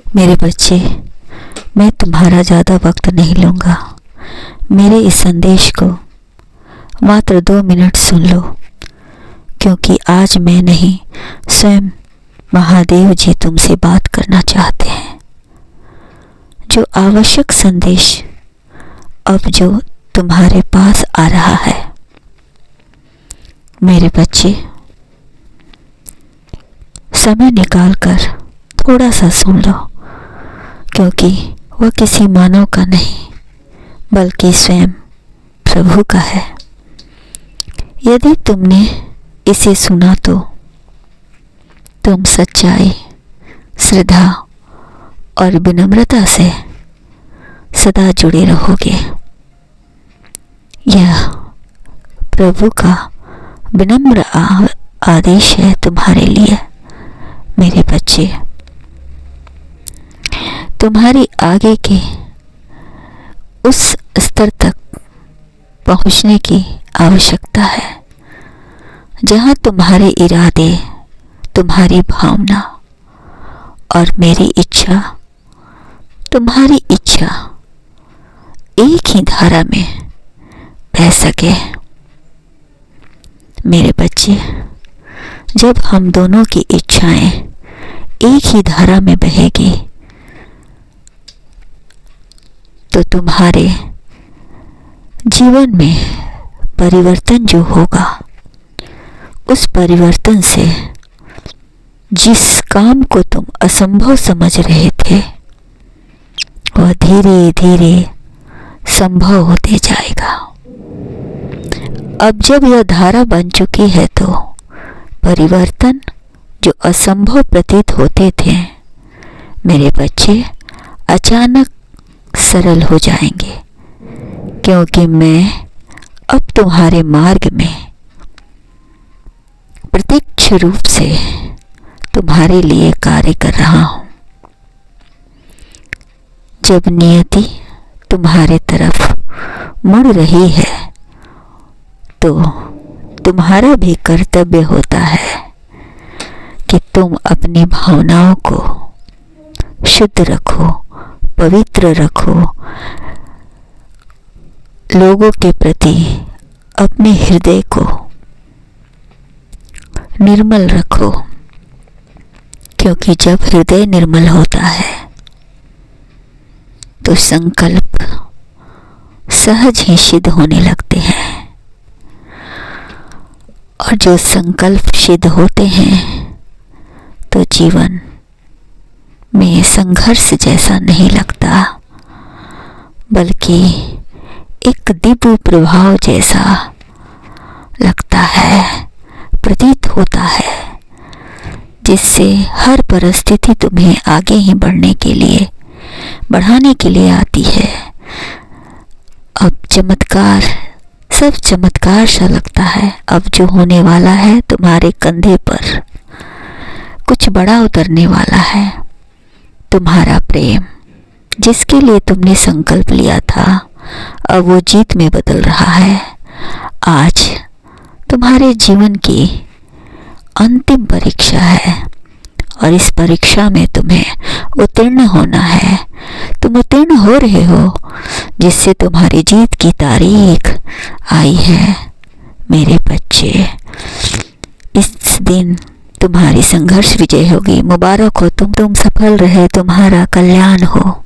मेरे बच्चे, मैं तुम्हारा ज़्यादा वक्त नहीं लूँगा। मेरे इस संदेश को मात्र 2 मिनट सुन लो, क्योंकि आज मैं नहीं, स्वयं महादेव जी तुमसे बात करना चाहते हैं। जो आवश्यक संदेश अब जो तुम्हारे पास आ रहा है, मेरे बच्चे, समय निकालकर थोड़ा सा सुन लो, क्योंकि वह किसी मानव का नहीं बल्कि स्वयं प्रभु का है। यदि तुमने इसे सुना तो तुम सच्चाई, श्रद्धा और विनम्रता से सदा जुड़े रहोगे। यह प्रभु का विनम्र आदेश है तुम्हारे लिए। मेरे बच्चे, तुम्हारी आगे के उस स्तर तक पहुंचने की आवश्यकता है जहां तुम्हारे इरादे, तुम्हारी भावना और मेरी इच्छा, तुम्हारी इच्छा एक ही धारा में बह सके। मेरे बच्चे, जब हम दोनों की इच्छाएं एक ही धारा में बहेगी तो तुम्हारे जीवन में परिवर्तन जो होगा, उस परिवर्तन से जिस काम को तुम असंभव समझ रहे थे वह धीरे धीरे संभव होते जाएगा। अब जब यह धारा बन चुकी है तो परिवर्तन जो असंभव प्रतीत होते थे, मेरे बच्चे, अचानक सरल हो जाएंगे, क्योंकि मैं अब तुम्हारे मार्ग में प्रत्यक्ष रूप से तुम्हारे लिए कार्य कर रहा हूं। जब नियति तुम्हारे तरफ मुड़ रही है तो तुम्हारा भी कर्तव्य होता है कि तुम अपनी भावनाओं को शुद्ध रखो, पवित्र रखो, लोगों के प्रति अपने हृदय को निर्मल रखो, क्योंकि जब हृदय निर्मल होता है तो संकल्प सहज ही सिद्ध होने लगते हैं, और जो संकल्प सिद्ध होते हैं तो जीवन में संघर्ष जैसा नहीं लगता, बल्कि एक दिव्य प्रभाव जैसा लगता है, प्रतीत होता है, जिससे हर परिस्थिति तुम्हें आगे ही बढ़ने के लिए, बढ़ाने के लिए आती है। अब चमत्कार, सब चमत्कार सा लगता है। अब जो होने वाला है, तुम्हारे कंधे पर कुछ बड़ा उतरने वाला है। तुम्हारा प्रेम, जिसके लिए तुमने संकल्प लिया था, अब वो जीत में बदल रहा है। आज तुम्हारे जीवन की अंतिम परीक्षा है और इस परीक्षा में तुम्हें उत्तीर्ण होना है। तुम उत्तीर्ण हो रहे हो, जिससे तुम्हारी जीत की तारीख आई है। मेरे बच्चे, इस दिन तुम्हारी संघर्ष विजय होगी। मुबारक हो, तुम सफल रहे, तुम्हारा कल्याण हो।